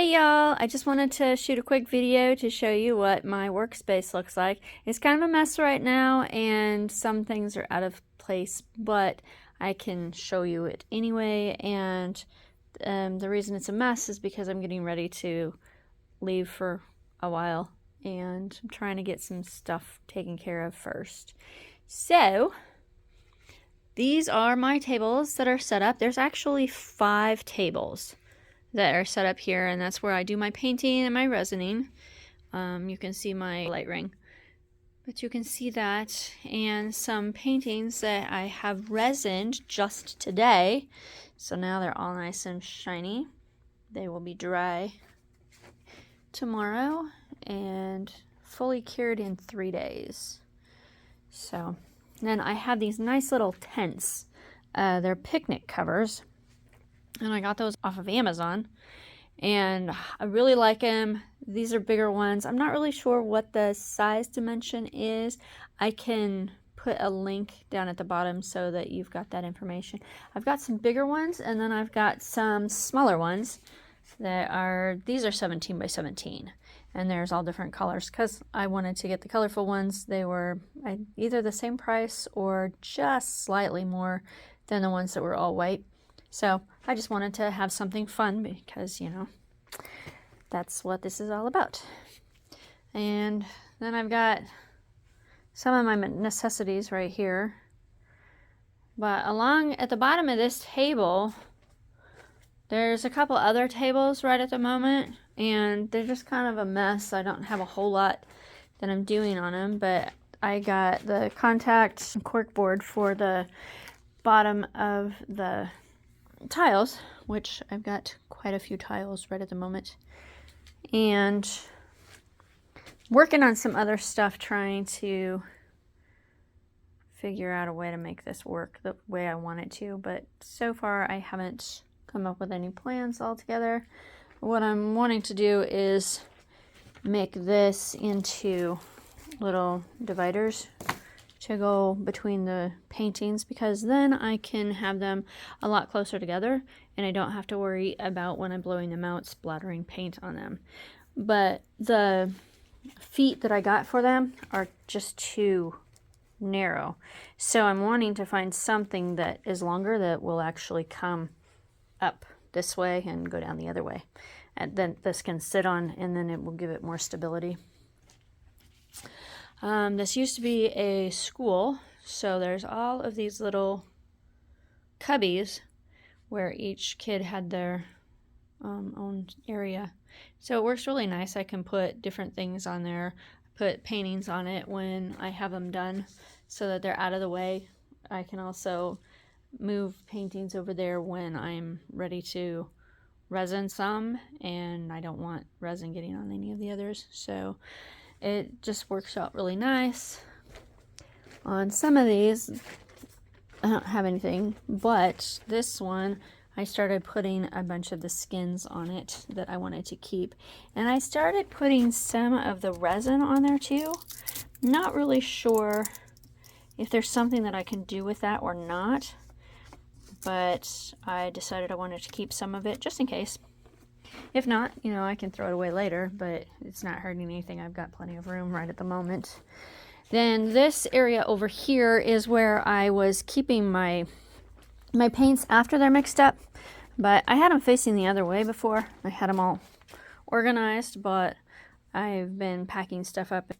Hey y'all, I just wanted to shoot a quick video to show you what my workspace looks like. It's kind of a mess right now and some things are out of place, but I can show you it anyway. And the reason it's a mess is because I'm getting ready to leave for a while and I'm trying to get some stuff taken care of first. So these are my tables that are set up. There's actually 5 tables that are set up here, and that's where I do my painting and my resining. You can see my light ring, but you can see that, and some paintings that I have resined just today. So now they're all nice and shiny. They will be dry tomorrow and fully cured in 3 days. So then I have these nice little tents. They're picnic covers, and I got those off of Amazon, and I really like them. These are bigger ones. I'm not really sure what the size dimension is. I can put a link down at the bottom so that you've got that information. I've got some bigger ones, and then I've got some smaller ones that are, these are 17 by 17, and there's all different colors because I wanted to get the colorful ones. They were either the same price or just slightly more than the ones that were all white. So I just wanted to have something fun because, you know, that's what this is all about. And then I've got some of my necessities right here. But along at the bottom of this table, there's a couple other tables right at the moment, and they're just kind of a mess. I don't have a whole lot that I'm doing on them, but I got the contact cork board for the bottom of the tiles, which I've got quite a few tiles right at the moment, and working on some other stuff, trying to figure out a way to make this work the way I want it to, but so far I haven't come up with any plans altogether. What I'm wanting to do is make this into little dividers to go between the paintings, because then I can have them a lot closer together and I don't have to worry about when I'm blowing them out splattering paint on them. But the feet that I got for them are just too narrow, so I'm wanting to find something that is longer that will actually come up this way and go down the other way, and then this can sit on, and then it will give it more stability. This used to be a school, so there's all of these little cubbies where each kid had their own area. So it works really nice. I can put different things on there, put paintings on it when I have them done so that they're out of the way. I can also move paintings over there when I'm ready to resin some and I don't want resin getting on any of the others. So it just works out really nice. On some of these, I don't have anything, but this one, I started putting a bunch of the skins on it that I wanted to keep. And I started putting some of the resin on there too. Not really sure if there's something that I can do with that or not, but I decided I wanted to keep some of it just in case. If not, you know, I can throw it away later, but it's not hurting anything. I've got plenty of room right at the moment. Then this area over here is where I was keeping my paints after they're mixed up, but I had them facing the other way before. I had them all organized, but I've been packing stuff up.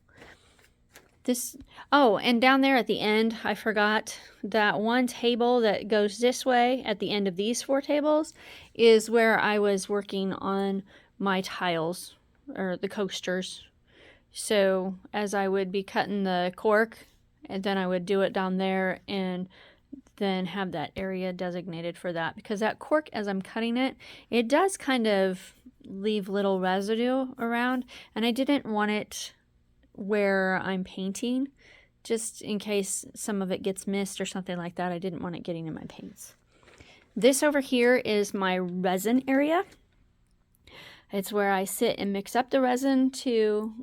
Oh, and down there at the end, I forgot that one table that goes this way at the end of these 4 tables is where I was working on my tiles, or the coasters. So as I would be cutting the cork, and then I would do it down there and then have that area designated for that, because that cork, as I'm cutting it, it does kind of leave little residue around, and I didn't want it where I'm painting, just in case some of it gets missed or something like that. I didn't want it getting in my paints. This over here is my resin area. It's where I sit and mix up the resin to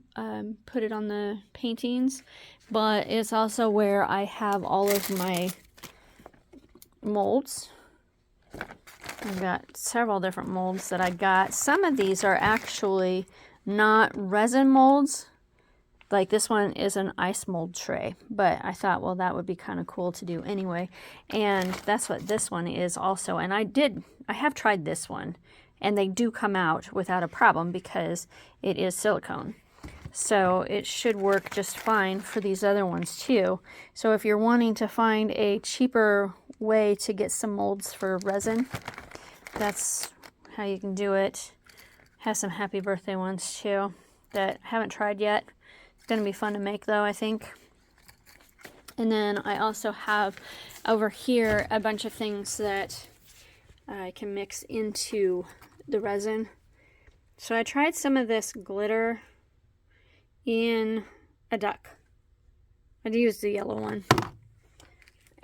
put it on the paintings, but it's also where I have all of my molds I've got several different molds that I got. Some of these are actually not resin molds. Like this one is an ice mold tray, but I thought, well, that would be kind of cool to do anyway. And that's what this one is also. And I have tried this one, and they do come out without a problem because it is silicone. So it should work just fine for these other ones too. So if you're wanting to find a cheaper way to get some molds for resin, that's how you can do it. Have some happy birthday ones too that I haven't tried yet. It's going to be fun to make though, I think. And then I also have over here a bunch of things that I can mix into the resin. So I tried some of this glitter in a duck. I used the yellow one.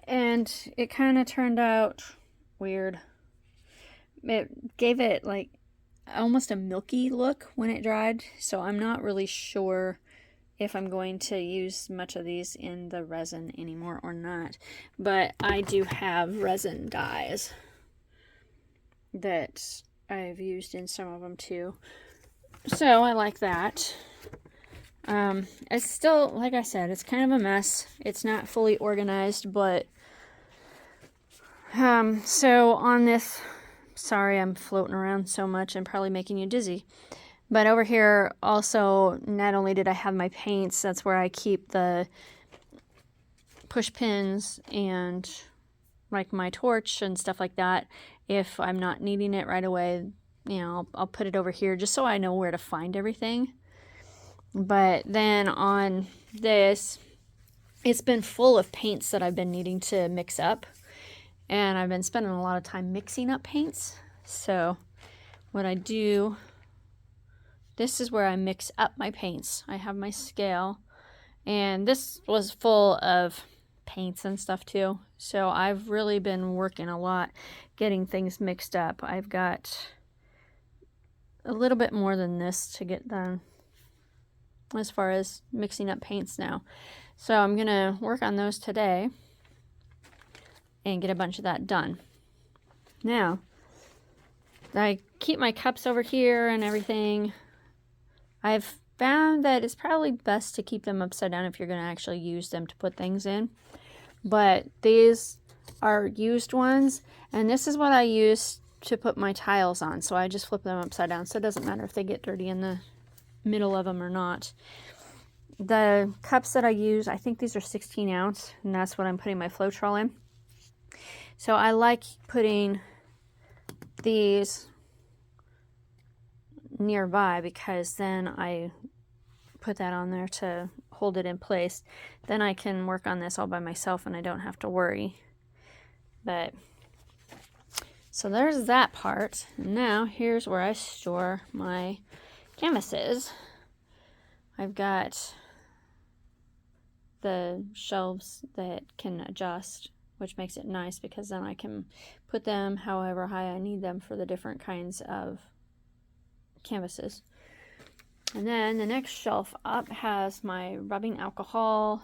And it kind of turned out weird. It gave it like almost a milky look when it dried. So I'm not really sure if I'm going to use much of these in the resin anymore or not. But I do have resin dyes that I've used in some of them too. So I like that. It's still, like I said, it's kind of a mess. It's not fully organized, but so on this, sorry I'm floating around so much and probably making you dizzy. But over here also, not only did I have my paints, that's where I keep the push pins and like my torch and stuff like that. If I'm not needing it right away, you know, I'll put it over here just so I know where to find everything. But then on this, it's been full of paints that I've been needing to mix up. And I've been spending a lot of time mixing up paints. So what I do, this is where I mix up my paints. I have my scale. And this was full of paints and stuff too. So I've really been working a lot getting things mixed up. I've got a little bit more than this to get done as far as mixing up paints now. So I'm going to work on those today and get a bunch of that done. Now, I keep my cups over here and everything. I've found that it's probably best to keep them upside down if you're going to actually use them to put things in. But these are used ones, and this is what I use to put my tiles on. So I just flip them upside down, so it doesn't matter if they get dirty in the middle of them or not. The cups that I use, I think these are 16 ounce, and that's what I'm putting my FLOETROL in. So I like putting these nearby because then I put that on there to hold it in place. Then I can work on this all by myself and I don't have to worry. But so there's that part. And now here's where I store my canvases. I've got the shelves that can adjust, which makes it nice because then I can put them however high I need them for the different kinds of canvases. And then the next shelf up has my rubbing alcohol,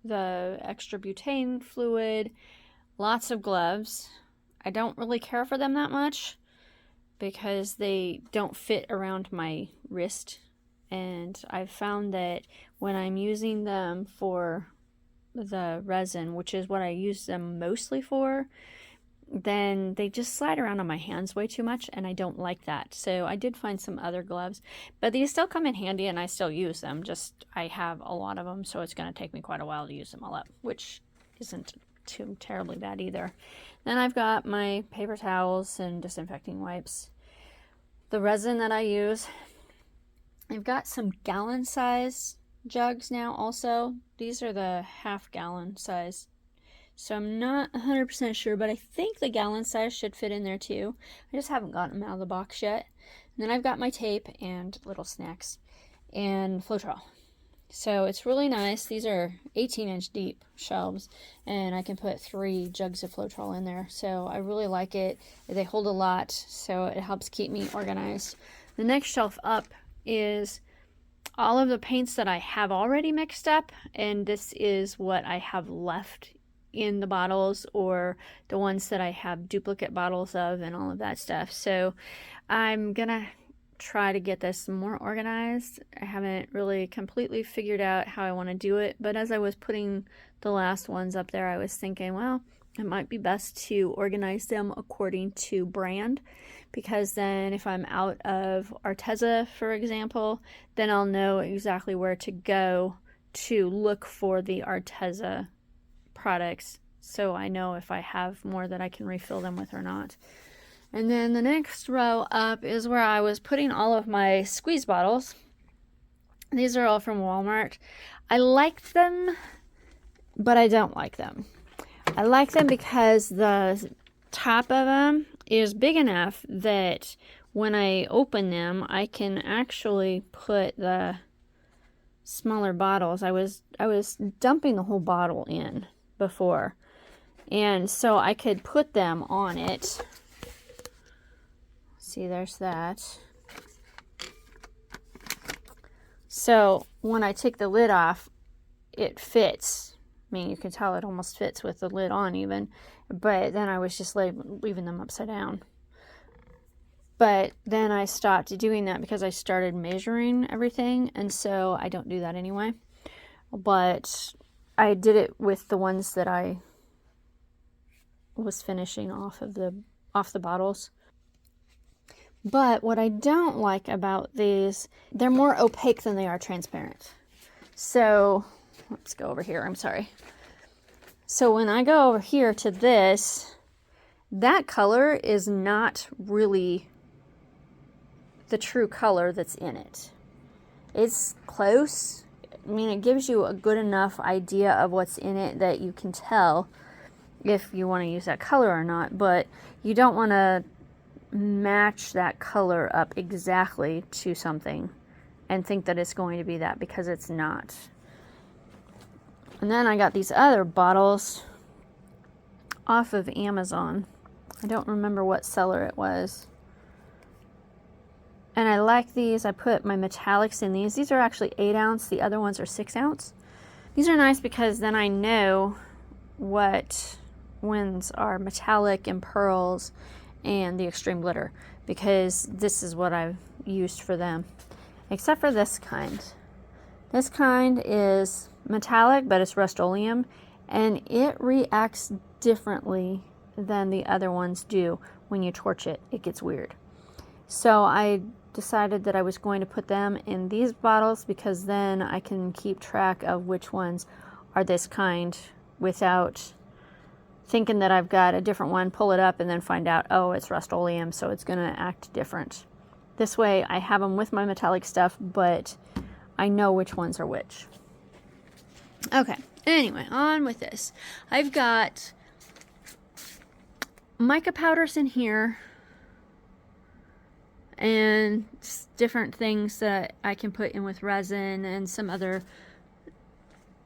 the extra butane fluid, lots of gloves. I don't really care for them that much because they don't fit around my wrist. And I've found that when I'm using them for the resin, which is what I use them mostly for, then they just slide around on my hands way too much, and I don't like that. So I did find some other gloves, but these still come in handy and I still use them. Just I have a lot of them, so it's going to take me quite a while to use them all up, which isn't too terribly bad either. Then I've got my paper towels and disinfecting wipes. The resin that I use, I've got some gallon size jugs now also. These are the half-gallon size. So I'm not 100% sure, but I think the gallon size should fit in there too. I just haven't gotten them out of the box yet. And then I've got my tape and little snacks and FLOETROL. So it's really nice. These are 18-inch deep shelves, and I can put 3 jugs of FLOETROL in there. So I really like it. They hold a lot, so it helps keep me organized. The next shelf up is all of the paints that I have already mixed up, and this is what I have left in the bottles or the ones that I have duplicate bottles of and all of that stuff. So I'm gonna try to get this more organized. I haven't really completely figured out how I want to do it, but as I was putting the last ones up there, I was thinking, well, it might be best to organize them according to brand, because then if I'm out of ARTEZA, for example, then I'll know exactly where to go to look for the ARTEZA products, so I know if I have more that I can refill them with or not. And then the next row up is where I was putting all of my squeeze bottles. These are all from Walmart. I like them, but I don't like them. I like them because the top of them is big enough that when I open them, I can actually put the smaller bottles. I was dumping the whole bottle in before, and so I could put them on it. See, there's that. So when I take the lid off, it fits. I mean, you can tell it almost fits with the lid on even, but then I was just leaving them upside down. But then I stopped doing that because I started measuring everything, and so I don't do that anyway. But I did it with the ones that I was finishing off the bottles. But what I don't like about these, they're more opaque than they are transparent. So let's go over here. I'm sorry. So when I go over here to this, that color is not really the true color that's in it. It's close. I mean, it gives you a good enough idea of what's in it that you can tell if you want to use that color or not, but you don't want to match that color up exactly to something and think that it's going to be that, because it's not. And then I got these other bottles off of Amazon. I don't remember what seller it was. And I like these. I put my metallics in these. These are actually 8 ounce. The other ones are 6 ounce. These are nice because then I know what ones are metallic and pearls and the extreme glitter, because this is what I've used for them. Except for this kind. This kind is metallic, but it's Rust-Oleum, and it reacts differently than the other ones do. When you torch it, it gets weird. So I decided that I was going to put them in these bottles, because then I can keep track of which ones are this kind without thinking that I've got a different one, pull it up, and then find out, oh, it's Rust-Oleum, so it's going to act different. This way I have them with my metallic stuff, but I know which ones are which. Okay, anyway, on with this. I've got mica powders in here and different things that I can put in with resin, and some other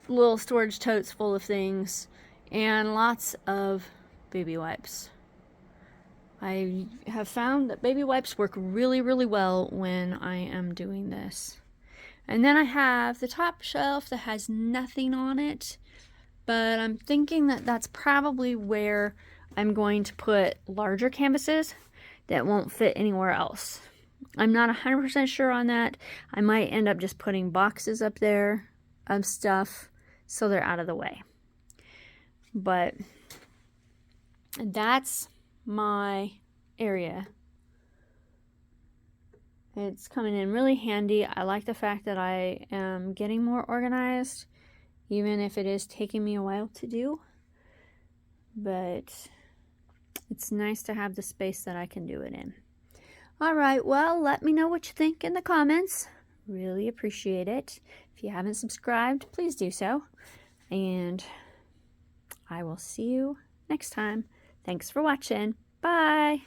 little storage totes full of things, and lots of baby wipes. I have found that baby wipes work really, really well when I am doing this. And then I have the top shelf that has nothing on it, but I'm thinking that that's probably where I'm going to put larger canvases that won't fit anywhere else. I'm not 100% sure on that. I might end up just putting boxes up there of stuff so they're out of the way. But that's my area. It's coming in really handy. I like the fact that I am getting more organized, even if it is taking me a while to do. But it's nice to have the space that I can do it in. All right, well, let me know what you think in the comments. Really appreciate it. If you haven't subscribed, please do so. And I will see you next time. Thanks for watching. Bye.